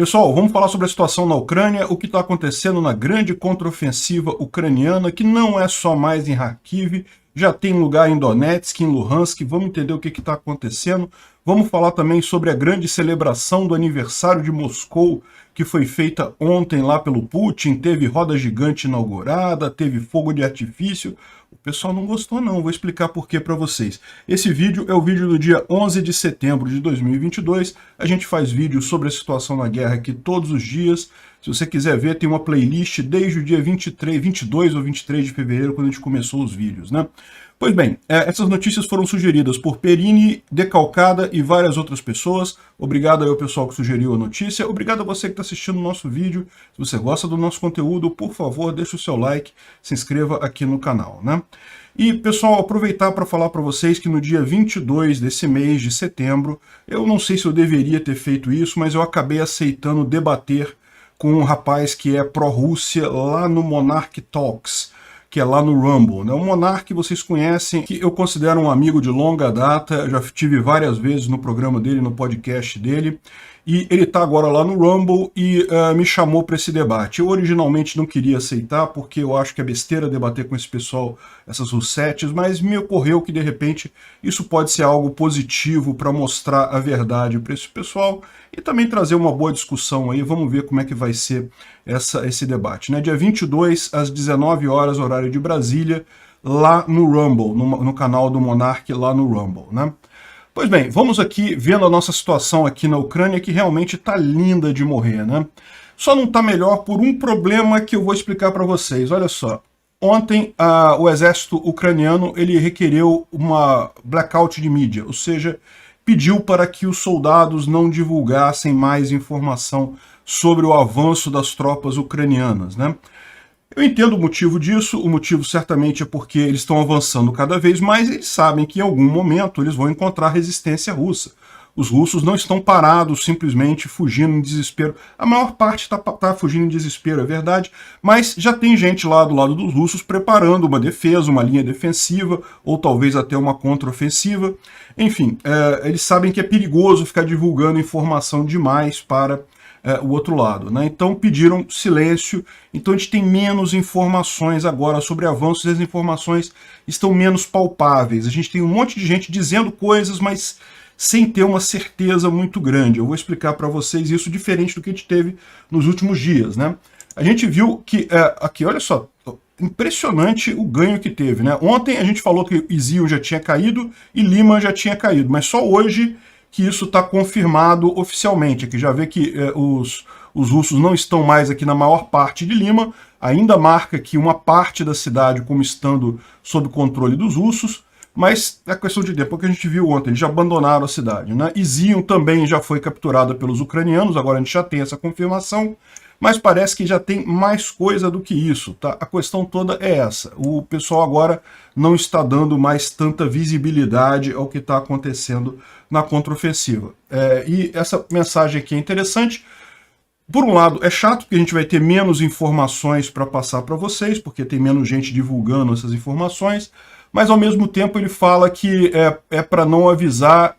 Pessoal, vamos falar sobre a situação na Ucrânia, o que está acontecendo na grande contraofensiva ucraniana, que não é só mais em Kharkiv, já tem lugar em Donetsk, em Luhansk, vamos entender o que está acontecendo. Vamos falar também sobre a grande celebração do aniversário de Moscou, que foi feita ontem lá pelo Putin, teve roda gigante inaugurada, teve fogo de artifício. O pessoal não gostou não, vou explicar por que para vocês. Esse vídeo é o vídeo do dia 11 de setembro de 2022, a gente faz vídeos sobre a situação na guerra aqui todos os dias. Se você quiser ver, tem uma playlist desde o dia 22 ou 23 de fevereiro, quando a gente começou os vídeos, né? Pois bem, essas notícias foram sugeridas por Perini, Decalcada e várias outras pessoas. Obrigado aí ao pessoal que sugeriu a notícia. Obrigado a você que está assistindo o nosso vídeo. Se você gosta do nosso conteúdo, por favor, deixa o seu like, se inscreva aqui no canal, né? E, pessoal, aproveitar para falar para vocês que no dia 22 desse mês de setembro, eu não sei se eu deveria ter feito isso, mas eu acabei aceitando debater com um rapaz que é pró-Rússia lá no Monarch Talks, que é lá no Rumble, né? O Monark, vocês conhecem, que eu considero um amigo de longa data, já tive várias vezes no programa dele, no podcast dele, e ele está agora lá no Rumble e me chamou para esse debate. Eu originalmente não queria aceitar, porque eu acho que é besteira debater com esse pessoal, essas russetes, mas me ocorreu que, de repente, isso pode ser algo positivo para mostrar a verdade para esse pessoal e também trazer uma boa discussão aí. Vamos ver como é que vai ser esse debate, né? Dia 22, às 19 horas, horário de Brasília, lá no Rumble, no canal do Monark, lá no Rumble, né? Pois bem, vamos aqui vendo a nossa situação aqui na Ucrânia, que realmente está linda de morrer, né? Só não está melhor por um problema que eu vou explicar para vocês. Olha só, ontem o exército ucraniano ele requereu uma blackout de mídia, ou seja, pediu para que os soldados não divulgassem mais informação sobre o avanço das tropas ucranianas, né? Eu entendo o motivo disso, o motivo certamente é porque eles estão avançando cada vez mais e eles sabem que em algum momento eles vão encontrar resistência russa. Os russos não estão parados, simplesmente fugindo em desespero. A maior parte está fugindo em desespero, é verdade, mas já tem gente lá do lado dos russos preparando uma defesa, uma linha defensiva, ou talvez até uma contraofensiva. Enfim, eles sabem que é perigoso ficar divulgando informação demais para o outro lado, né? Então pediram silêncio, então a gente tem menos informações agora sobre avanços, as informações estão menos palpáveis, a gente tem um monte de gente dizendo coisas, mas sem ter uma certeza muito grande. Eu vou explicar para vocês isso diferente do que a gente teve nos últimos dias, né? A gente viu que, aqui, olha só, impressionante o ganho que teve, né? Ontem a gente falou que Izium já tinha caído e Lima já tinha caído, mas só hoje que isso está confirmado oficialmente. Aqui já vê que os russos não estão mais aqui na maior parte de Lima, ainda marca aqui uma parte da cidade como estando sob controle dos russos, mas é questão de tempo, porque a gente viu ontem, eles já abandonaram a cidade, né? Izium também já foi capturada pelos ucranianos, agora a gente já tem essa confirmação, mas parece que já tem mais coisa do que isso, tá? A questão toda é essa, o pessoal agora não está dando mais tanta visibilidade ao que está acontecendo na contraofensiva. E essa mensagem aqui é interessante. Por um lado, é chato porque a gente vai ter menos informações para passar para vocês, porque tem menos gente divulgando essas informações, mas ao mesmo tempo ele fala que é para não avisar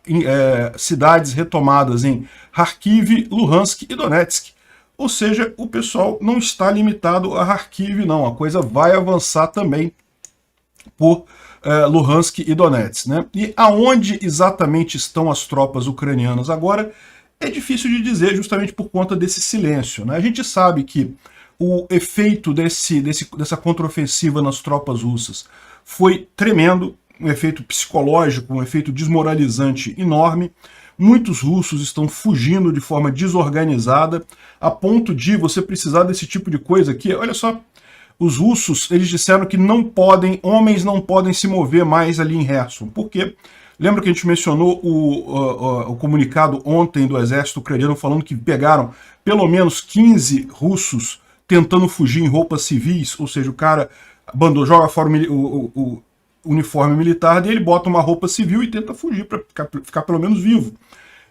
cidades retomadas em Kharkiv, Luhansk e Donetsk. Ou seja, o pessoal não está limitado a Kharkiv, não. A coisa vai avançar também por Luhansk e Donetsk, né? E aonde exatamente estão as tropas ucranianas agora é difícil de dizer, justamente por conta desse silêncio, né? A gente sabe que o efeito dessa contraofensiva nas tropas russas foi tremendo, um efeito psicológico, um efeito desmoralizante enorme. Muitos russos estão fugindo de forma desorganizada, a ponto de você precisar desse tipo de coisa aqui. Olha só, os russos, eles disseram que homens não podem se mover mais ali em Kherson. Por quê? Lembra que a gente mencionou o comunicado ontem do exército ucraniano falando que pegaram pelo menos 15 russos tentando fugir em roupas civis, ou seja, o cara joga fora o uniforme militar dele, bota uma roupa civil e tenta fugir para ficar pelo menos vivo.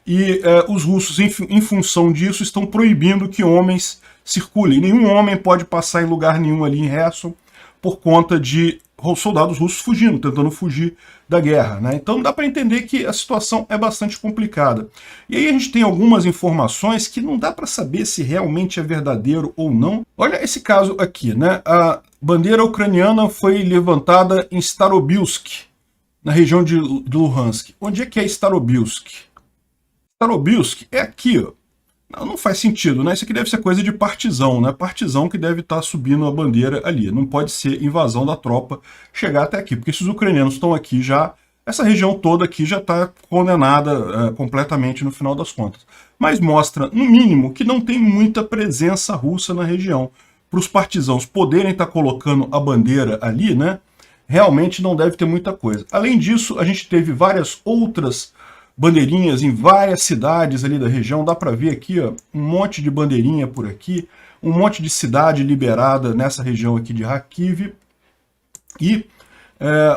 E os russos, em função disso, estão proibindo que homens circulem. Nenhum homem pode passar em lugar nenhum ali em Kherson por conta de soldados russos fugindo, tentando fugir da guerra, né? Então dá para entender que a situação é bastante complicada. E aí a gente tem algumas informações que não dá para saber se realmente é verdadeiro ou não. Olha esse caso aqui, né? A bandeira ucraniana foi levantada em Starobilsk, na região de Luhansk. Onde é que é Starobilsk? Starobilsk é aqui, ó. Não faz sentido, né? Isso aqui deve ser coisa de partizão, né? Partizão que deve estar subindo a bandeira ali. Não pode ser invasão da tropa chegar até aqui, porque se os ucranianos estão aqui já, essa região toda aqui já está condenada completamente no final das contas. Mas mostra, no mínimo, que não tem muita presença russa na região. Para os partizãos poderem estar colocando a bandeira ali, né? Realmente não deve ter muita coisa. Além disso, a gente teve várias outras bandeirinhas em várias cidades ali da região. Dá para ver aqui, ó, um monte de bandeirinha por aqui, um monte de cidade liberada nessa região aqui de Kharkiv. E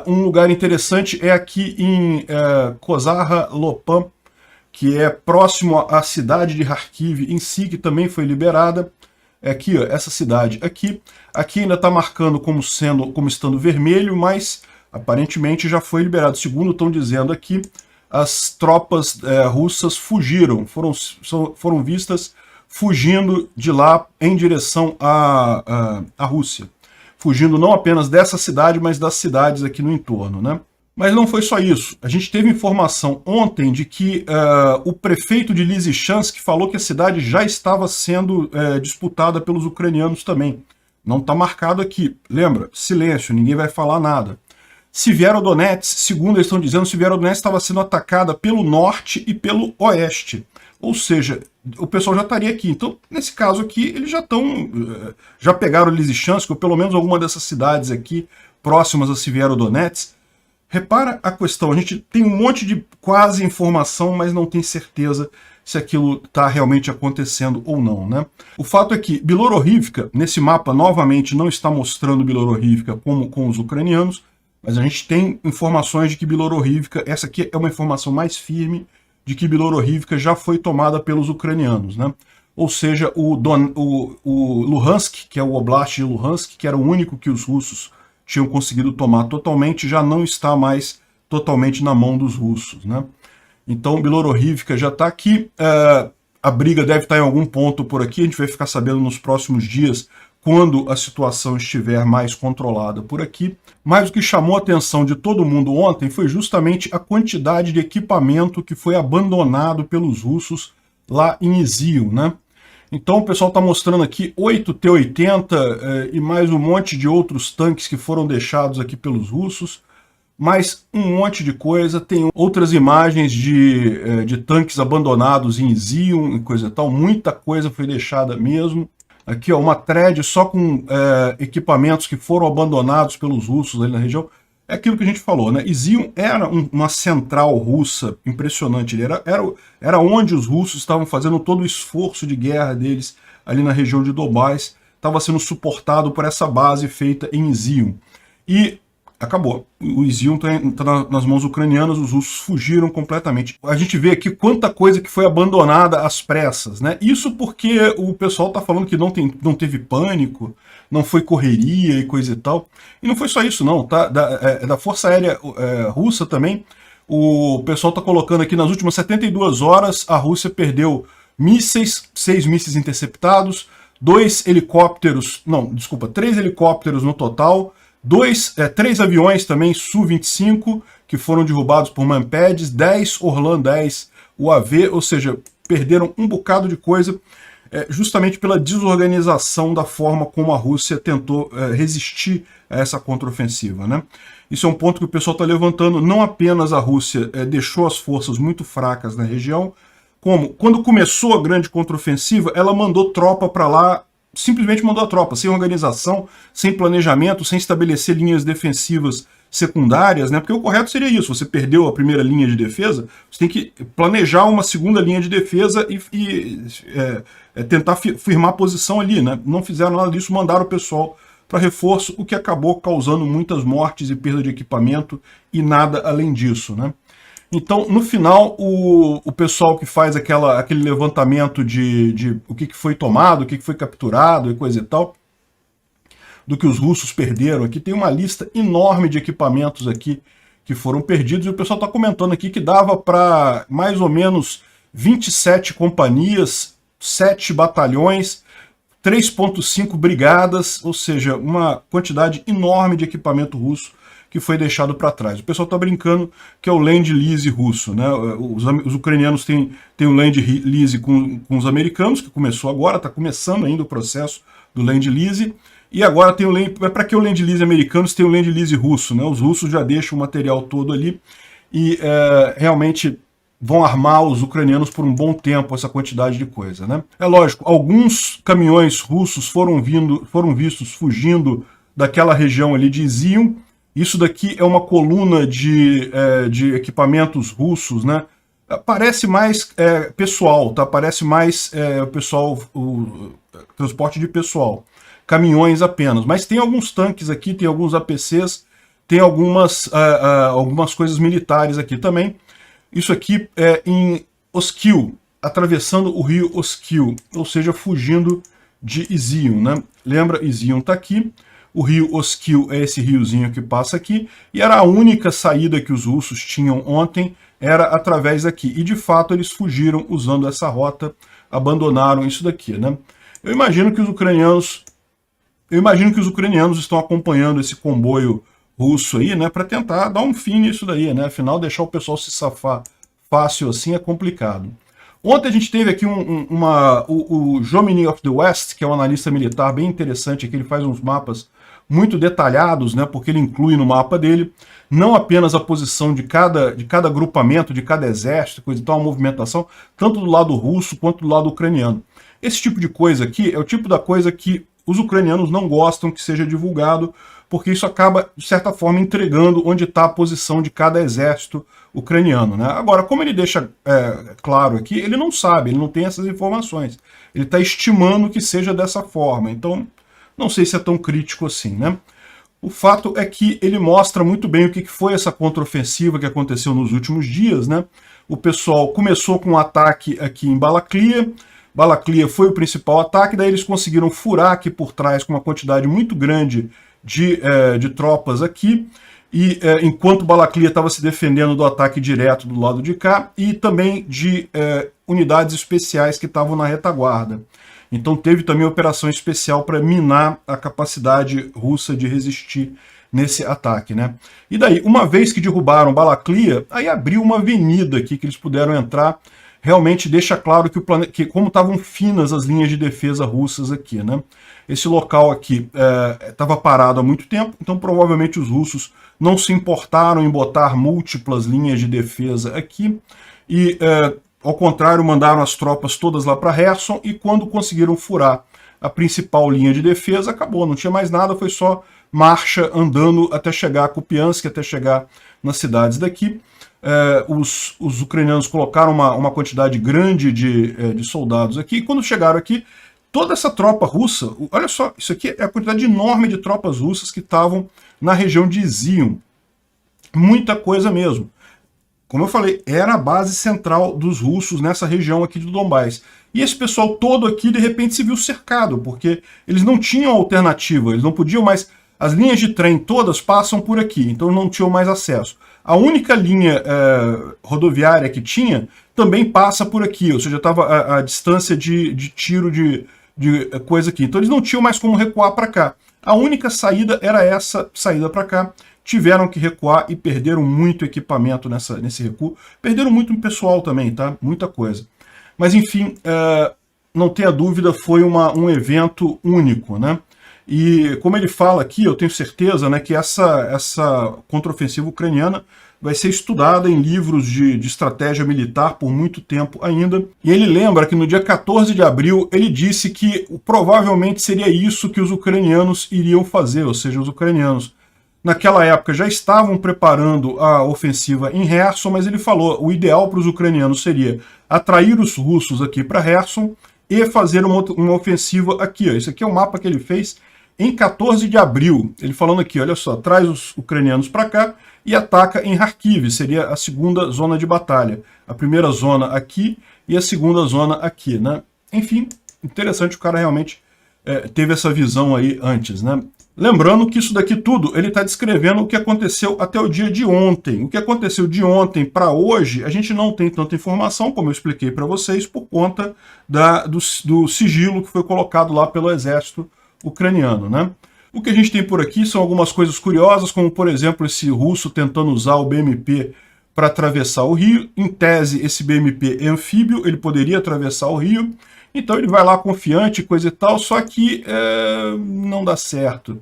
um lugar interessante é aqui em Kozarha-Lopan, que é próximo à cidade de Kharkiv em si, que também foi liberada. É aqui, ó, essa cidade aqui. Aqui ainda está marcando como estando vermelho, mas aparentemente já foi liberado. Segundo estão dizendo aqui, as tropas russas fugiram, foram vistas fugindo de lá em direção à Rússia. Fugindo não apenas dessa cidade, mas das cidades aqui no entorno, né? Mas não foi só isso. A gente teve informação ontem de que o prefeito de Lysychansk falou que a cidade já estava sendo disputada pelos ucranianos também. Não está marcado aqui. Lembra? Silêncio, ninguém vai falar nada. Severodonetsk, segundo eles estão dizendo, Severodonetsk estava sendo atacada pelo norte e pelo oeste. Ou seja, o pessoal já estaria aqui. Então, nesse caso aqui, eles já pegaram Lysychansk, ou pelo menos alguma dessas cidades aqui próximas a Severodonetsk. Repara a questão, a gente tem um monte de quase informação, mas não tem certeza se aquilo está realmente acontecendo ou não, né? O fato é que Bilohorivka, nesse mapa, novamente, não está mostrando Bilohorivka como com os ucranianos, mas a gente tem informações de que Bilohorivka, essa aqui é uma informação mais firme, de que Bilohorivka já foi tomada pelos ucranianos, né? Ou seja, o Luhansk, que é o Oblast de Luhansk, que era o único que os russos tinham conseguido tomar totalmente, já não está mais totalmente na mão dos russos, né? Então Bilohorivka já está aqui, a briga deve estar em algum ponto por aqui, a gente vai ficar sabendo nos próximos dias, quando a situação estiver mais controlada por aqui. Mas o que chamou a atenção de todo mundo ontem foi justamente a quantidade de equipamento que foi abandonado pelos russos lá em Izium, né? Então o pessoal está mostrando aqui 8 T-80 e mais um monte de outros tanques que foram deixados aqui pelos russos, mais um monte de coisa. Tem outras imagens de tanques abandonados em Izium e coisa e tal, muita coisa foi deixada mesmo. Aqui, ó, uma thread só com equipamentos que foram abandonados pelos russos ali na região. É aquilo que a gente falou, né? Izium era uma central russa impressionante. Era onde os russos estavam fazendo todo o esforço de guerra deles ali na região de Donbás. Estava sendo suportado por essa base feita em Izium. E acabou. O Izium está nas mãos ucranianas, os russos fugiram completamente. A gente vê aqui quanta coisa que foi abandonada às pressas, né? Isso porque o pessoal está falando que não teve pânico, não foi correria e coisa e tal. E não foi só isso não, tá? Da Força Aérea Russa também, o pessoal está colocando aqui nas últimas 72 horas, a Rússia perdeu mísseis, 6 mísseis interceptados, 3 helicópteros no total, 3 aviões também Su-25 que foram derrubados por Manpads, 10 Orlan 10 UAV, ou seja, perderam um bocado de coisa justamente pela desorganização da forma como a Rússia tentou resistir a essa contraofensiva, né? Isso é um ponto que o pessoal está levantando. Não apenas a Rússia deixou as forças muito fracas na região, como quando começou a grande contraofensiva, ela mandou tropa para lá, simplesmente mandou a tropa, sem organização, sem planejamento, sem estabelecer linhas defensivas secundárias, né? Porque o correto seria isso, você perdeu a primeira linha de defesa, você tem que planejar uma segunda linha de defesa e tentar firmar a posição ali, né? Não fizeram nada disso, mandaram o pessoal para reforço, o que acabou causando muitas mortes e perda de equipamento e nada além disso, né? Então, no final, o pessoal que faz aquele levantamento de o que foi tomado, o que foi capturado e coisa e tal, do que os russos perderam. Aqui tem uma lista enorme de equipamentos aqui que foram perdidos, e o pessoal está comentando aqui que dava para mais ou menos 27 companhias, 7 batalhões, 3,5 brigadas, ou seja, uma quantidade enorme de equipamento russo que foi deixado para trás. O pessoal está brincando que é o Lend-Lease russo, né? Os ucranianos têm o Lend-Lease com os americanos, que começou agora, está começando ainda o processo do Lend-Lease, e agora tem para que o Lend-Lease americano tem o Lend-Lease russo, né? Os russos já deixam o material todo ali e realmente vão armar os ucranianos por um bom tempo essa quantidade de coisa, né? É lógico, alguns caminhões russos foram vistos fugindo daquela região ali de Izium. Isso daqui é uma coluna de equipamentos russos, né? Parece mais pessoal, tá? Parece mais o transporte de pessoal. Caminhões apenas. Mas tem alguns tanques aqui, tem alguns APCs, tem algumas coisas militares aqui também. Isso aqui é em Oskil, atravessando o rio Oskil, ou seja, fugindo de Izium, né? Lembra, Izium está aqui. O rio Oskil é esse riozinho que passa aqui, e era a única saída que os russos tinham ontem, era através daqui. E de fato eles fugiram usando essa rota, abandonaram isso daqui, né? Eu imagino que os ucranianos estão acompanhando esse comboio russo aí, né, para tentar dar um fim nisso daí, né? Afinal, deixar o pessoal se safar fácil assim é complicado. Ontem a gente teve aqui o Jomini of the West, que é um analista militar bem interessante, que ele faz uns mapas muito detalhados, né, porque ele inclui no mapa dele não apenas a posição de cada agrupamento, de cada exército, coisa e tal, a movimentação, tanto do lado russo quanto do lado ucraniano. Esse tipo de coisa aqui é o tipo da coisa que os ucranianos não gostam que seja divulgado, porque isso acaba, de certa forma, entregando onde está a posição de cada exército ucraniano, né? Agora, como ele deixa claro aqui, ele não sabe, ele não tem essas informações. Ele está estimando que seja dessa forma, então não sei se é tão crítico assim, né? O fato é que ele mostra muito bem o que foi essa contraofensiva que aconteceu nos últimos dias, né? O pessoal começou com um ataque aqui em Balaklia. Balaklia foi o principal ataque, daí eles conseguiram furar aqui por trás com uma quantidade muito grande de tropas aqui, e enquanto Balaklia estava se defendendo do ataque direto do lado de cá, e também de unidades especiais que estavam na retaguarda. Então teve também operação especial para minar a capacidade russa de resistir nesse ataque, né? E daí, uma vez que derrubaram Balaklia, aí abriu uma avenida aqui que eles puderam entrar. Realmente deixa claro que como estavam finas as linhas de defesa russas aqui, né? Esse local aqui estava parado há muito tempo, então provavelmente os russos não se importaram em botar múltiplas linhas de defesa aqui, e ao contrário, mandaram as tropas todas lá para Kherson, e quando conseguiram furar a principal linha de defesa, acabou, não tinha mais nada, foi só marcha andando até chegar a Kupiansk, até chegar nas cidades daqui. Os ucranianos colocaram uma quantidade grande de soldados aqui, e quando chegaram aqui, toda essa tropa russa, olha só, isso aqui é a quantidade enorme de tropas russas que estavam na região de Izium. Muita coisa mesmo. Como eu falei, era a base central dos russos nessa região aqui do Donbás. E esse pessoal todo aqui, de repente, se viu cercado, porque eles não tinham alternativa, eles não podiam mais... As linhas de trem todas passam por aqui, então não tinham mais acesso. A única linha rodoviária que tinha também passa por aqui, ou seja, estava a distância de tiro de coisa aqui. Então eles não tinham mais como recuar para cá. A única saída era essa saída para cá. Tiveram que recuar e perderam muito equipamento nesse recuo. Perderam muito pessoal também, tá? Muita coisa. Mas enfim, não tenha dúvida, foi um evento único, né? E como ele fala aqui, eu tenho certeza, né, que essa contraofensiva ucraniana vai ser estudada em livros de estratégia militar por muito tempo ainda. E ele lembra que no dia 14 de abril ele disse que provavelmente seria isso que os ucranianos iriam fazer, ou seja, os ucranianos naquela época já estavam preparando a ofensiva em Kherson, mas ele falou o ideal para os ucranianos seria atrair os russos aqui para Kherson e fazer uma ofensiva aqui. Ó. Esse aqui é o mapa que ele fez em 14 de abril, ele falando aqui, olha só, traz os ucranianos para cá e ataca em Kharkiv, seria a segunda zona de batalha. A primeira zona aqui e a segunda zona aqui, né? Enfim, interessante, o cara realmente teve essa visão aí antes, né? Lembrando que isso daqui tudo, ele está descrevendo o que aconteceu até o dia de ontem. O que aconteceu de ontem para hoje, a gente não tem tanta informação, como eu expliquei para vocês, por conta do sigilo que foi colocado lá pelo exército ucraniano, né? O que a gente tem por aqui são algumas coisas curiosas, como, por exemplo, esse russo tentando usar o BMP para atravessar o rio. Em tese, esse BMP é anfíbio, ele poderia atravessar o rio. Então ele vai lá confiante, coisa e tal, só que não dá certo.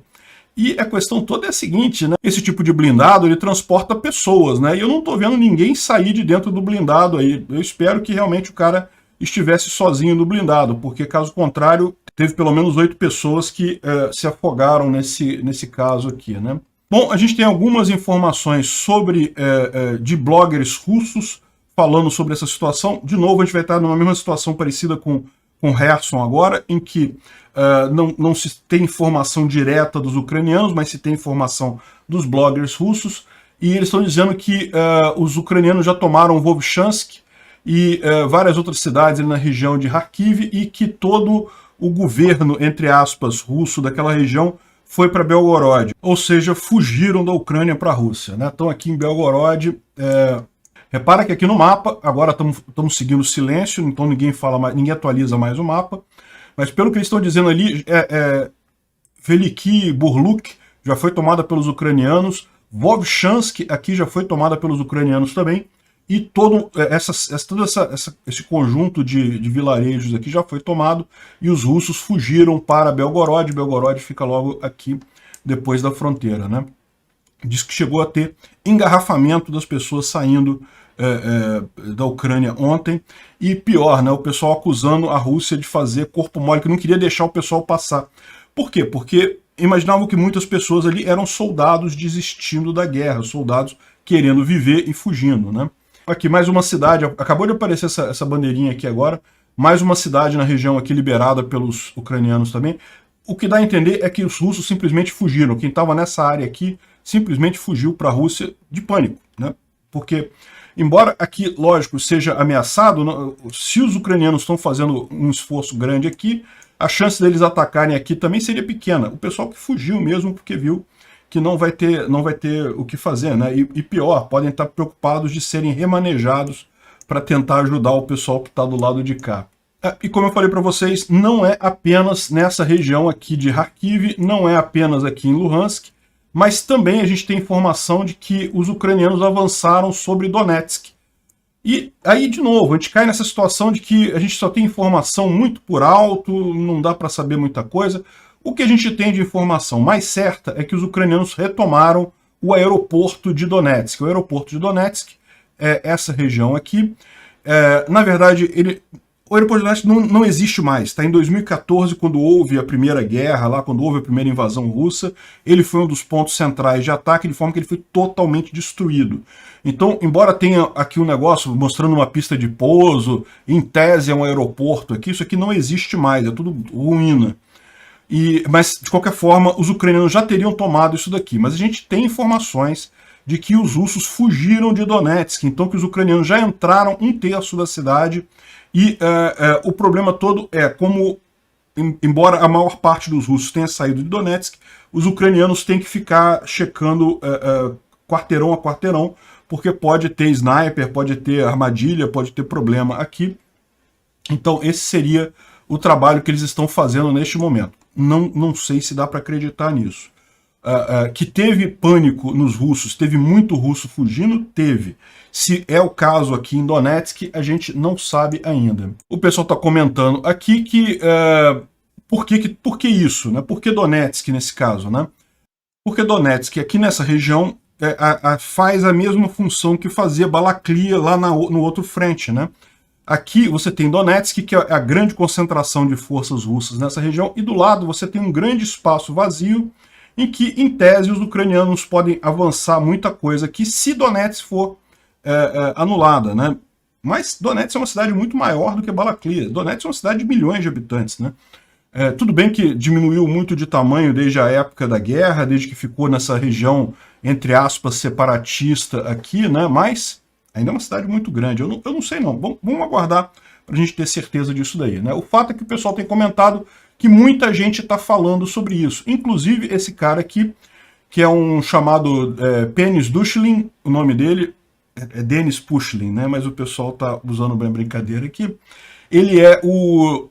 E a questão toda é a seguinte, né? Esse tipo de blindado, ele transporta pessoas, né? E eu não tô vendo ninguém sair de dentro do blindado aí. Eu espero que realmente o cara estivesse sozinho no blindado, porque caso contrário, teve pelo menos 8 pessoas que se afogaram nesse caso aqui, né? Bom, a gente tem algumas informações sobre de bloggers russos falando sobre essa situação. De novo, a gente vai estar numa mesma situação parecida com Kherson agora, em que não se tem informação direta dos ucranianos, mas se tem informação dos bloggers russos, e eles estão dizendo que os ucranianos já tomaram Vovchansk e várias outras cidades ali na região de Kharkiv, e que todo o governo, entre aspas, russo daquela região foi para Belgorod, ou seja, fugiram da Ucrânia para a Rússia, né? Estão aqui em Belgorod. Repara que aqui no mapa, agora estamos seguindo o silêncio, então ninguém fala mais, ninguém atualiza mais o mapa, mas pelo que eles estão dizendo ali, Veliki Burluk já foi tomada pelos ucranianos, Vovchansk aqui já foi tomada pelos ucranianos também, e todo esse conjunto de vilarejos aqui já foi tomado, e os russos fugiram para Belgorod. Belgorod fica logo aqui depois da fronteira, né? Diz que chegou a ter engarrafamento das pessoas saindo da Ucrânia ontem, e pior, né, o pessoal acusando a Rússia de fazer corpo mole, que não queria deixar o pessoal passar. Por quê? Porque imaginavam que muitas pessoas ali eram soldados desistindo da guerra, soldados querendo viver e fugindo, né? Aqui, mais uma cidade, acabou de aparecer essa bandeirinha aqui agora, mais uma cidade na região aqui liberada pelos ucranianos também. O que dá a entender é que os russos simplesmente fugiram. Quem estava nessa área aqui simplesmente fugiu para a Rússia de pânico, né? Porque, embora aqui, lógico, seja ameaçado, se os ucranianos estão fazendo um esforço grande aqui, a chance deles atacarem aqui também seria pequena. O pessoal que fugiu mesmo porque viu que não vai ter o que fazer, né? E pior, podem estar preocupados de serem remanejados para tentar ajudar o pessoal que está do lado de cá. E como eu falei para vocês, não é apenas nessa região aqui de Kharkiv, não é apenas aqui em Luhansk, mas também a gente tem informação de que os ucranianos avançaram sobre Donetsk. E aí, de novo, a gente cai nessa situação de que a gente só tem informação muito por alto, não dá para saber muita coisa. O que a gente tem de informação mais certa é que os ucranianos retomaram o aeroporto de Donetsk. O aeroporto de Donetsk é essa região aqui. Na verdade, o aeroporto de Donetsk não existe mais. Está em 2014, quando houve a primeira guerra, lá quando houve a primeira invasão russa, ele foi um dos pontos centrais de ataque, de forma que ele foi totalmente destruído. Então, embora tenha aqui um negócio mostrando uma pista de pouso, em tese é um aeroporto aqui, isso aqui não existe mais, é tudo ruína. Mas, de qualquer forma, os ucranianos já teriam tomado isso daqui. Mas a gente tem informações de que os russos fugiram de Donetsk, então que os ucranianos já entraram 1/3 da cidade, e o problema todo é como, embora a maior parte dos russos tenha saído de Donetsk, os ucranianos têm que ficar checando quarteirão a quarteirão, porque pode ter sniper, pode ter armadilha, pode ter problema aqui. Então esse seria o trabalho que eles estão fazendo neste momento. Não sei se dá para acreditar nisso. Que teve pânico nos russos, teve muito russo fugindo, teve. Se é o caso aqui em Donetsk, a gente não sabe ainda. O pessoal está comentando aqui que por que isso, né? Por que Donetsk nesse caso, né? Porque Donetsk aqui nessa região faz a mesma função que fazia Balaklia lá no outro frente, né? Aqui você tem Donetsk, que é a grande concentração de forças russas nessa região, e do lado você tem um grande espaço vazio, em que, em tese, os ucranianos podem avançar muita coisa aqui, se Donetsk for anulada, né? Mas Donetsk é uma cidade muito maior do que Balaklia. Donetsk é uma cidade de milhões de habitantes, né? Tudo bem que diminuiu muito de tamanho desde a época da guerra, desde que ficou nessa região, entre aspas, separatista aqui, né? Mas ainda é uma cidade muito grande. Eu não sei não. Vamos aguardar para a gente ter certeza disso daí, né? O fato é que o pessoal tem comentado que muita gente está falando sobre isso. Inclusive esse cara aqui, que é um chamado Penis Duchlin, o nome dele é Denis Pushlin, né? Mas o pessoal está usando bem brincadeira aqui. Ele é,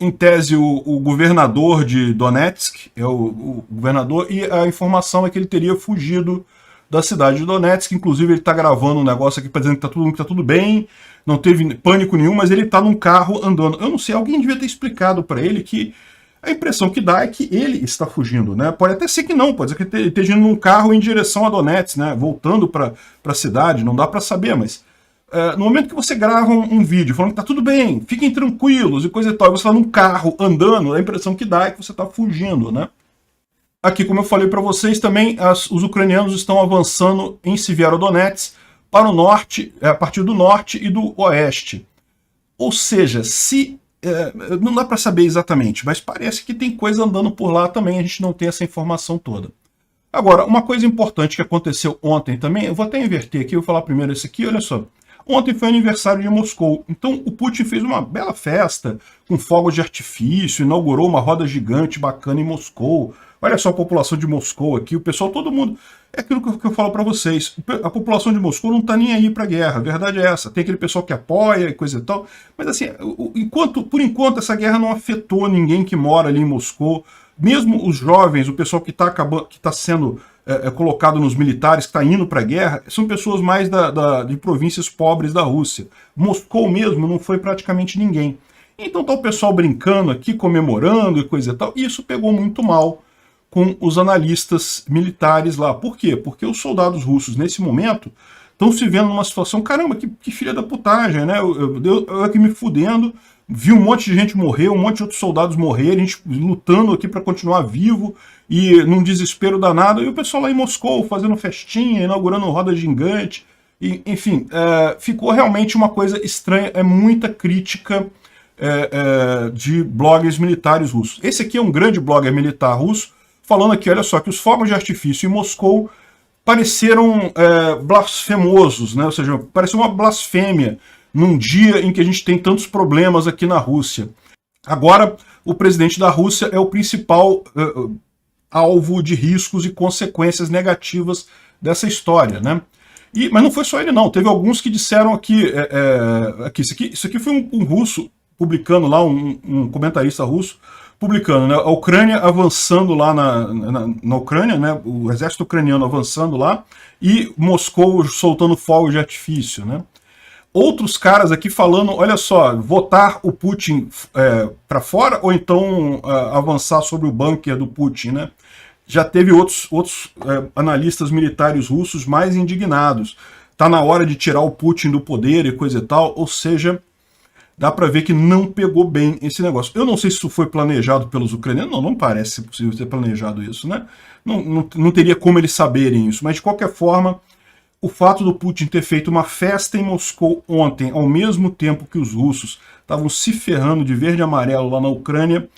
em tese, o governador de Donetsk, é o governador, e a informação é que ele teria fugido da cidade de Donetsk. Inclusive ele está gravando um negócio aqui para dizer que tá tudo bem, não teve pânico nenhum, mas ele está num carro andando. Eu não sei, alguém devia ter explicado para ele que a impressão que dá é que ele está fugindo, né? Pode até ser que não, pode ser que ele esteja indo num carro em direção a Donetsk, né? Voltando para a cidade, não dá para saber, mas no momento que você grava um vídeo falando que tá tudo bem, fiquem tranquilos e coisa e tal, e você está num carro andando, a impressão que dá é que você está fugindo, né? Aqui, como eu falei para vocês, também os ucranianos estão avançando em Severodonetsk para o norte, a partir do norte e do oeste. Ou seja, não dá para saber exatamente, mas parece que tem coisa andando por lá também, a gente não tem essa informação toda. Agora, uma coisa importante que aconteceu ontem também, eu vou até inverter aqui, eu vou falar primeiro esse aqui, olha só. Ontem foi aniversário de Moscou, então o Putin fez uma bela festa com fogos de artifício, inaugurou uma roda gigante bacana em Moscou. Olha só a população de Moscou aqui, o pessoal, todo mundo... É aquilo que eu falo para vocês, a população de Moscou não está nem aí para a guerra, a verdade é essa. Tem aquele pessoal que apoia e coisa e tal, mas assim, por enquanto essa guerra não afetou ninguém que mora ali em Moscou, mesmo os jovens, o pessoal que está sendo colocado nos militares, que está indo para a guerra, são pessoas mais de províncias pobres da Rússia. Moscou mesmo não foi praticamente ninguém. Então tá o pessoal brincando aqui, comemorando e coisa e tal, e isso pegou muito mal com os analistas militares lá. Por quê? Porque os soldados russos, nesse momento, estão se vendo numa situação, caramba, que filha da putagem, né? Eu aqui me fudendo, vi um monte de gente morrer, um monte de outros soldados morrerem, a gente lutando aqui para continuar vivo, e num desespero danado, e o pessoal lá em Moscou fazendo festinha, inaugurando roda gigante, e, enfim, ficou realmente uma coisa estranha, é muita crítica de bloggers militares russos. Esse aqui é um grande blogger militar russo, falando aqui, olha só, que os fogos de artifício em Moscou pareceram blasfemosos, né? Ou seja, pareceu uma blasfêmia num dia em que a gente tem tantos problemas aqui na Rússia. Agora, o presidente da Rússia é o principal alvo de riscos e consequências negativas dessa história, né? Mas não foi só ele não, teve alguns que disseram aqui, isso aqui foi um russo publicando lá, um comentarista russo, publicando, né, a Ucrânia avançando lá na Ucrânia, né, o exército ucraniano avançando lá, e Moscou soltando fogos de artifício, né. Outros caras aqui falando, olha só, votar o Putin para fora, ou então avançar sobre o bunker do Putin, né. Já teve outros analistas militares russos mais indignados. Tá na hora de tirar o Putin do poder e coisa e tal, ou seja, dá para ver que não pegou bem esse negócio. Eu não sei se isso foi planejado pelos ucranianos, não parece possível ter planejado isso, né? Não teria como eles saberem isso, mas de qualquer forma, o fato do Putin ter feito uma festa em Moscou ontem, ao mesmo tempo que os russos estavam se ferrando de verde e amarelo lá na Ucrânia,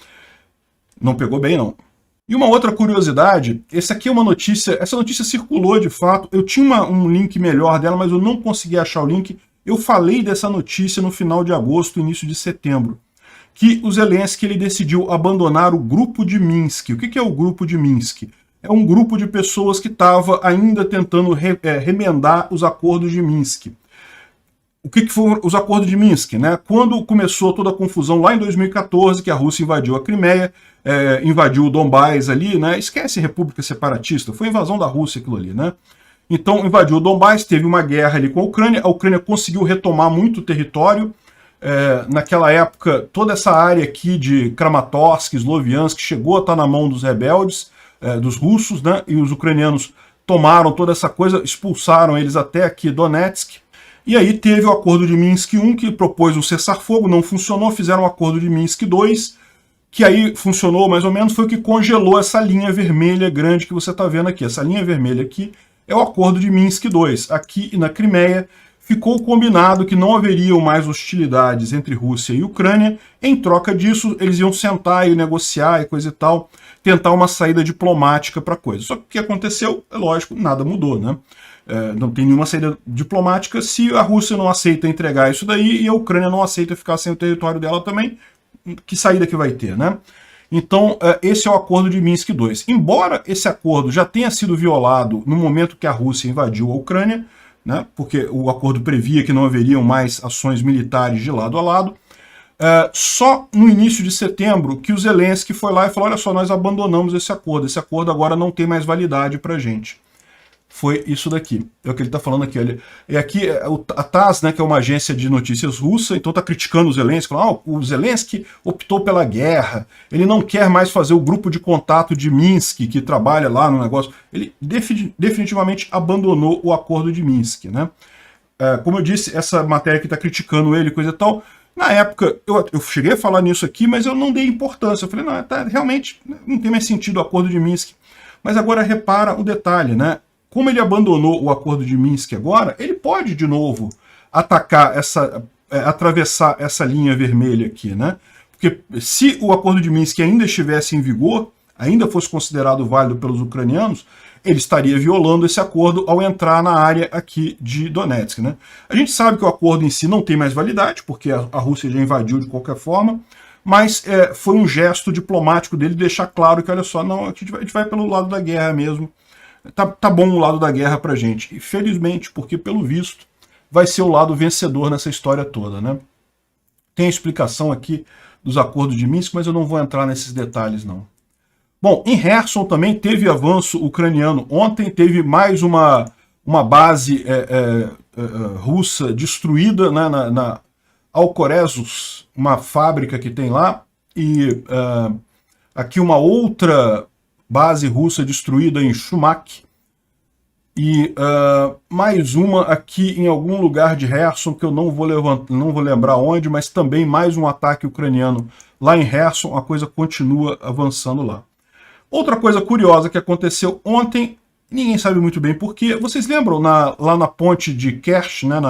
não pegou bem, não. E uma outra curiosidade, essa notícia circulou de fato, eu tinha um link melhor dela, mas eu não consegui achar o link. Eu falei dessa notícia no final de agosto, início de setembro, que o Zelensky ele decidiu abandonar o Grupo de Minsk. O que é o Grupo de Minsk? É um grupo de pessoas que estava ainda tentando remendar os acordos de Minsk. O que foram os acordos de Minsk, né? Quando começou toda a confusão lá em 2014, que a Rússia invadiu a Crimeia, invadiu o Donbás ali, né? Esquece república separatista, foi invasão da Rússia aquilo ali, né? Então invadiu o Donbás, teve uma guerra ali com a Ucrânia conseguiu retomar muito território. Naquela época, toda essa área aqui de Kramatorsk, Sloviansk, chegou a estar na mão dos rebeldes, dos russos, né? E os ucranianos tomaram toda essa coisa, expulsaram eles até aqui Donetsk. E aí teve o acordo de Minsk I, que propôs um cessar-fogo, não funcionou, fizeram o acordo de Minsk II, que aí funcionou mais ou menos, foi o que congelou essa linha vermelha grande que você está vendo aqui. Essa linha vermelha aqui é o acordo de Minsk II. Aqui na Crimeia ficou combinado que não haveriam mais hostilidades entre Rússia e Ucrânia. Em troca disso, eles iam sentar e negociar e coisa e tal, tentar uma saída diplomática para a coisa. Só que o que aconteceu, é lógico, nada mudou, né? Não tem nenhuma saída diplomática se a Rússia não aceita entregar isso daí e a Ucrânia não aceita ficar sem o território dela também, que saída que vai ter, né? Então, esse é o acordo de Minsk II. Embora esse acordo já tenha sido violado no momento que a Rússia invadiu a Ucrânia, né, porque o acordo previa que não haveriam mais ações militares de lado a lado, só no início de setembro que o Zelensky foi lá e falou, olha só, nós abandonamos esse acordo agora não tem mais validade para a gente. Foi isso daqui, é o que ele está falando aqui. Olha. E aqui a TASS, né, que é uma agência de notícias russa, então está criticando o Zelensky, falando, o Zelensky optou pela guerra, ele não quer mais fazer o grupo de contato de Minsk, que trabalha lá no negócio. Ele definitivamente abandonou o acordo de Minsk. Né? Como eu disse, essa matéria que está criticando ele, coisa e tal, na época eu cheguei a falar nisso aqui, mas eu não dei importância. Eu falei, não, realmente não tem mais sentido o acordo de Minsk. Mas agora repara o detalhe, né? Como ele abandonou o acordo de Minsk agora, ele pode de novo atacar atravessar essa linha vermelha aqui, né? Porque se o acordo de Minsk ainda estivesse em vigor, ainda fosse considerado válido pelos ucranianos, ele estaria violando esse acordo ao entrar na área aqui de Donetsk, né? A gente sabe que o acordo em si não tem mais validade, porque a Rússia já invadiu de qualquer forma, mas foi um gesto diplomático dele deixar claro que, olha só, não, a gente vai pelo lado da guerra mesmo. Tá bom o lado da guerra pra gente. E felizmente, porque pelo visto vai ser o lado vencedor nessa história toda, né? Tem a explicação aqui dos acordos de Minsk, mas eu não vou entrar nesses detalhes, não. Bom, em Kherson também teve avanço ucraniano. Ontem teve mais uma base russa destruída, né, na Alcorezus, uma fábrica que tem lá, e aqui uma outra base russa destruída em Shumak, e mais uma aqui em algum lugar de Kherson, que eu não vou lembrar onde, mas também mais um ataque ucraniano lá em Kherson, a coisa continua avançando lá. Outra coisa curiosa que aconteceu ontem, ninguém sabe muito bem porquê, vocês lembram lá na ponte de Kerch, né,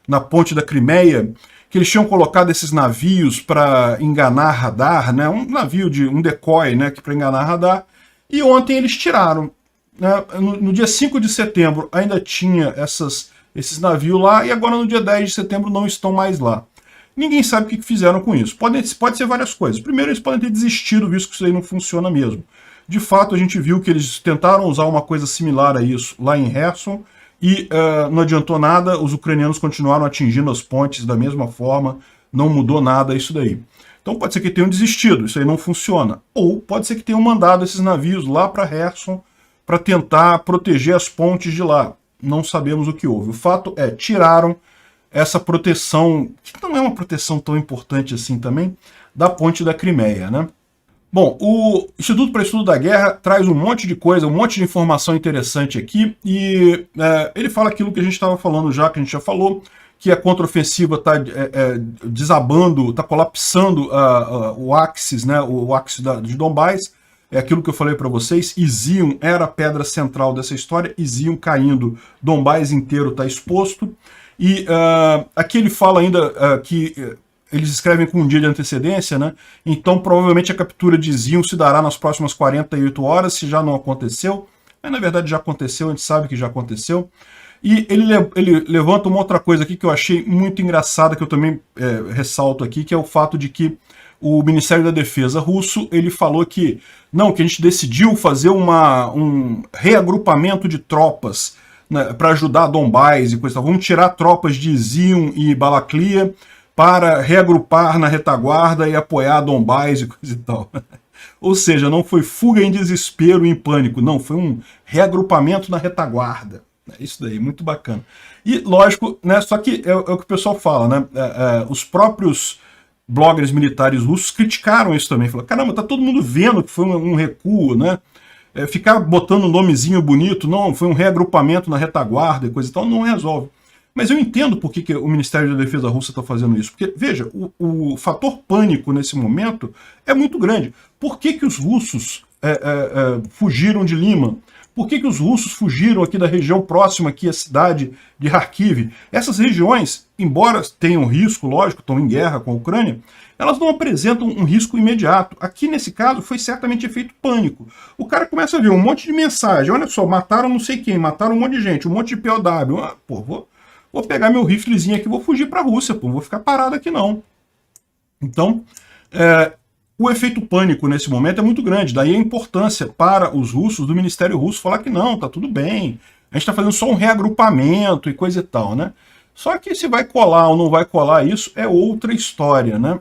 na ponte da Crimeia, que eles tinham colocado esses navios para enganar radar, né, um navio um decoy, né, para enganar radar, e ontem eles tiraram. Né? No dia 5 de setembro ainda tinha esses navios lá, e agora no dia 10 de setembro não estão mais lá. Ninguém sabe o que fizeram com isso. Pode ser várias coisas. Primeiro, eles podem ter desistido, visto que isso aí não funciona mesmo. De fato, a gente viu que eles tentaram usar uma coisa similar a isso lá em Kherson, e não adiantou nada, os ucranianos continuaram atingindo as pontes da mesma forma, não mudou nada isso daí. Então pode ser que tenham desistido, isso aí não funciona. Ou pode ser que tenham mandado esses navios lá para Kherson para tentar proteger as pontes de lá. Não sabemos o que houve. O fato é, tiraram essa proteção, que não é uma proteção tão importante assim também, da ponte da Crimeia, né? Bom, o Instituto para Estudo da Guerra traz um monte de coisa, um monte de informação interessante aqui, e ele fala aquilo que a gente estava falando já, que a gente já falou, que a contraofensiva está desabando, está colapsando o Axis, né, o Axis de Donbás. É aquilo que eu falei para vocês, Izium era a pedra central dessa história, Izium caindo, Donbás inteiro está exposto. E aqui ele fala ainda que eles escrevem com um dia de antecedência, né? Então provavelmente a captura de Izium se dará nas próximas 48 horas, se já não aconteceu. Mas na verdade já aconteceu, a gente sabe que já aconteceu. E ele levanta uma outra coisa aqui que eu achei muito engraçada, que eu também ressalto aqui, que é o fato de que o Ministério da Defesa russo, ele falou que não, que a gente decidiu fazer um reagrupamento de tropas, né, para ajudar Donbás e coisa. Vamos tirar tropas de Izium e Balaklia para reagrupar na retaguarda e apoiar Donbás e coisa e tal. Ou seja, não foi fuga em desespero e em pânico, não, foi um reagrupamento na retaguarda. Isso daí, muito bacana. E, lógico, né, só que é o que o pessoal fala, né, os próprios bloggers militares russos criticaram isso também, falaram, caramba, tá todo mundo vendo que foi um recuo, né, ficar botando um nomezinho bonito, não, foi um reagrupamento na retaguarda e coisa e tal, não resolve. Mas eu entendo por que o Ministério da Defesa russa está fazendo isso, porque, veja, o fator pânico nesse momento é muito grande. Por que os russos fugiram de Lima? Por que os russos fugiram aqui da região próxima aqui à cidade de Kharkiv? Essas regiões, embora tenham risco, lógico, estão em guerra com a Ucrânia, elas não apresentam um risco imediato. Aqui, nesse caso, foi certamente efeito pânico. O cara começa a ver um monte de mensagem, olha só, mataram não sei quem, mataram um monte de gente, um monte de POW. Pô, vou pegar meu riflezinho aqui e vou fugir para a Rússia, pô, não vou ficar parado aqui não. Então, O efeito pânico nesse momento é muito grande, daí a importância para os russos, do Ministério Russo, falar que não, tá tudo bem, a gente está fazendo só um reagrupamento e coisa e tal, né? Só que se vai colar ou não vai colar isso é outra história, né?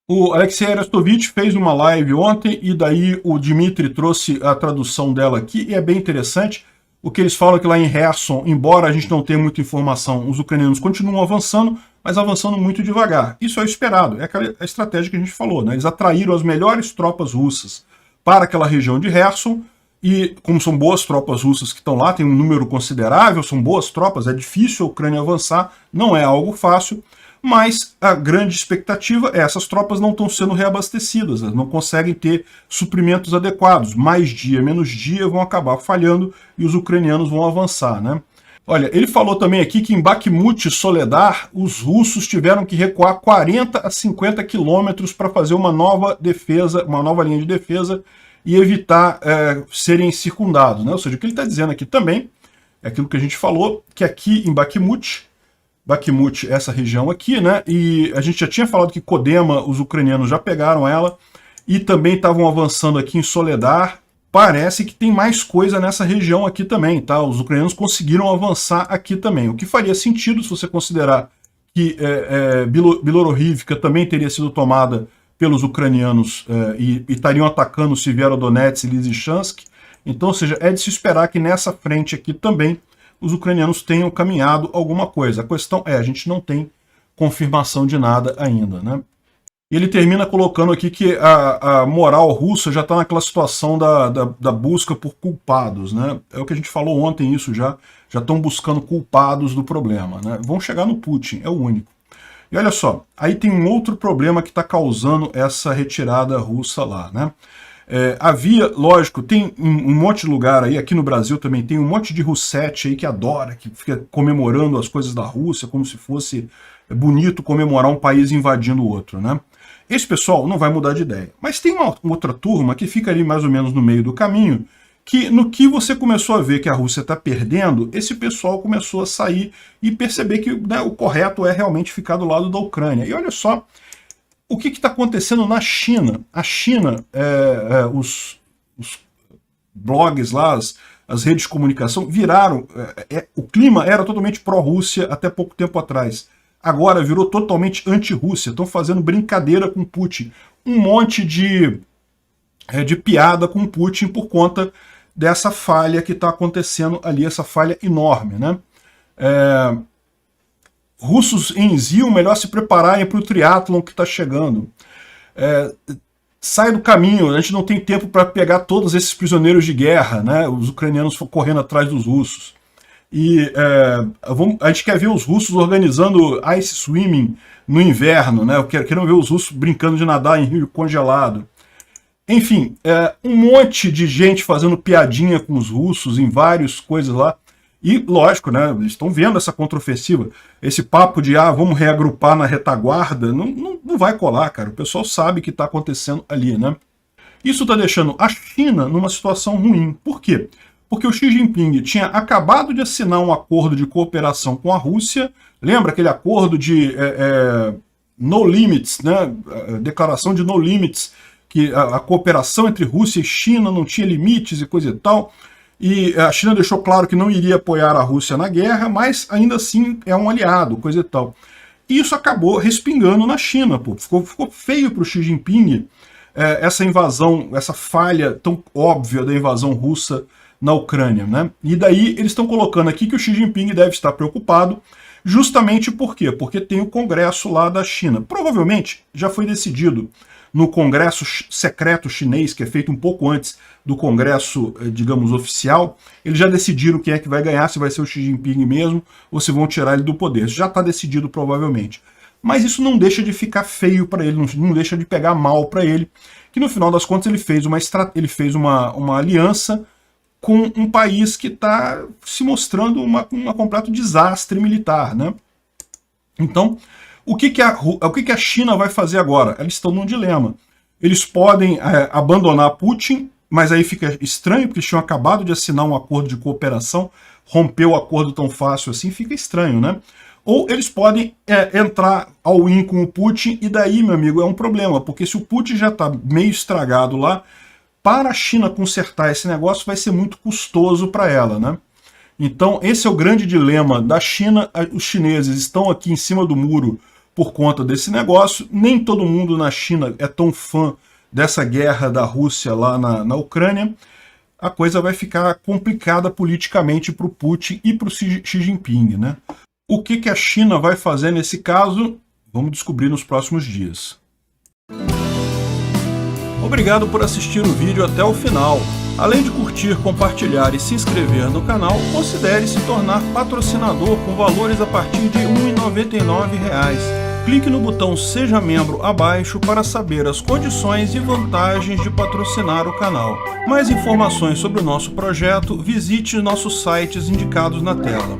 O Alexei Arestovich fez uma live ontem e daí o Dmitry trouxe a tradução dela aqui e é bem interessante. O que eles falam é que lá em Kherson, embora a gente não tenha muita informação, os ucranianos continuam avançando, mas avançando muito devagar. Isso é o esperado, é aquela estratégia que a gente falou, né? Eles atraíram as melhores tropas russas para aquela região de Kherson, e como são boas tropas russas que estão lá, tem um número considerável, são boas tropas, é difícil a Ucrânia avançar, não é algo fácil, mas a grande expectativa é essas tropas não estão sendo reabastecidas, elas não conseguem ter suprimentos adequados. Mais dia, menos dia, vão acabar falhando e os ucranianos vão avançar, né? Olha, ele falou também aqui que em Bakhmut e Soledar, os russos tiveram que recuar 40 a 50 quilômetros para fazer uma nova defesa, uma nova linha de defesa e evitar serem circundados, né? Ou seja, o que ele está dizendo aqui também é aquilo que a gente falou, que aqui em Bakhmut, essa região aqui, né? E a gente já tinha falado que Kodema, os ucranianos já pegaram ela, e também estavam avançando aqui em Soledar. Parece que tem mais coisa nessa região aqui também, tá? Os ucranianos conseguiram avançar aqui também, o que faria sentido se você considerar que Biloruhivka também teria sido tomada pelos ucranianos e estariam atacando Severodonetsk e Lysychansk. Então, ou seja, é de se esperar que nessa frente aqui também os ucranianos tenham caminhado alguma coisa. A questão é, a gente não tem confirmação de nada ainda, né? Ele termina colocando aqui que a moral russa já está naquela situação da busca por culpados, né? É o que a gente falou ontem, isso já estão buscando culpados do problema, né? Vão chegar no Putin, é o único. E olha só, aí tem um outro problema que está causando essa retirada russa lá, né? Havia, lógico, tem um monte de lugar aí, aqui no Brasil também tem um monte de russete aí que adora, que fica comemorando as coisas da Rússia, como se fosse bonito comemorar um país invadindo o outro, né? Esse pessoal não vai mudar de ideia. Mas tem uma outra turma que fica ali mais ou menos no meio do caminho, que no que você começou a ver que a Rússia está perdendo, esse pessoal começou a sair e perceber que, né, o correto é realmente ficar do lado da Ucrânia. E olha só, o que está acontecendo na China? A China, os blogs lá, as redes de comunicação viraram... o clima era totalmente pró-Rússia até pouco tempo atrás. Agora virou totalmente anti-Rússia. Estão fazendo brincadeira com Putin. Um monte de piada com Putin por conta dessa falha que está acontecendo ali, essa falha enorme, né? Russos em Zion, melhor se prepararem para o triatlon que está chegando. Sai do caminho, a gente não tem tempo para pegar todos esses prisioneiros de guerra, né? Os ucranianos correndo atrás dos russos. E a gente quer ver os russos organizando ice swimming no inverno, né? Queremos ver os russos brincando de nadar em rio congelado. Enfim, um monte de gente fazendo piadinha com os russos em várias coisas lá. E, lógico, né, eles estão vendo essa contraofensiva. Esse papo de, vamos reagrupar na retaguarda, não vai colar, cara. O pessoal sabe o que está acontecendo ali, né? Isso está deixando a China numa situação ruim. Por quê? Porque o Xi Jinping tinha acabado de assinar um acordo de cooperação com a Rússia. Lembra aquele acordo de no limits, né? Declaração de no limits, que a cooperação entre Rússia e China não tinha limites e coisa e tal. E a China deixou claro que não iria apoiar a Rússia na guerra, mas ainda assim é um aliado, coisa e tal. E isso acabou respingando na China, pô. Ficou feio para o Xi Jinping essa invasão, essa falha tão óbvia da invasão russa na Ucrânia, né? E daí eles estão colocando aqui que o Xi Jinping deve estar preocupado, justamente por quê? Porque tem o Congresso lá da China. Provavelmente já foi decidido no Congresso secreto chinês, que é feito um pouco antes do Congresso, digamos, oficial, eles já decidiram quem é que vai ganhar, se vai ser o Xi Jinping mesmo, ou se vão tirar ele do poder. Já está decidido, provavelmente. Mas isso não deixa de ficar feio para ele, não deixa de pegar mal para ele, que no final das contas ele fez uma aliança com um país que está se mostrando um completo desastre militar, né? Então, o que a China vai fazer agora? Eles estão num dilema. Eles podem abandonar Putin, mas aí fica estranho, porque eles tinham acabado de assinar um acordo de cooperação, romper o acordo tão fácil assim, fica estranho, né? Ou eles podem entrar ao in com o Putin, e daí, meu amigo, é um problema, porque se o Putin já está meio estragado lá, para a China consertar esse negócio vai ser muito custoso para ela, né? Então, esse é o grande dilema da China. Os chineses estão aqui em cima do muro por conta desse negócio. Nem todo mundo na China é tão fã dessa guerra da Rússia lá na Ucrânia. A coisa vai ficar complicada politicamente para o Putin e para o Xi Jinping, né? O que a China vai fazer nesse caso? Vamos descobrir nos próximos dias. Obrigado por assistir o vídeo até o final. Além de curtir, compartilhar e se inscrever no canal, considere se tornar patrocinador com valores a partir de R$ 1,99. Clique no botão Seja Membro abaixo para saber as condições e vantagens de patrocinar o canal. Mais informações sobre o nosso projeto, visite nossos sites indicados na tela.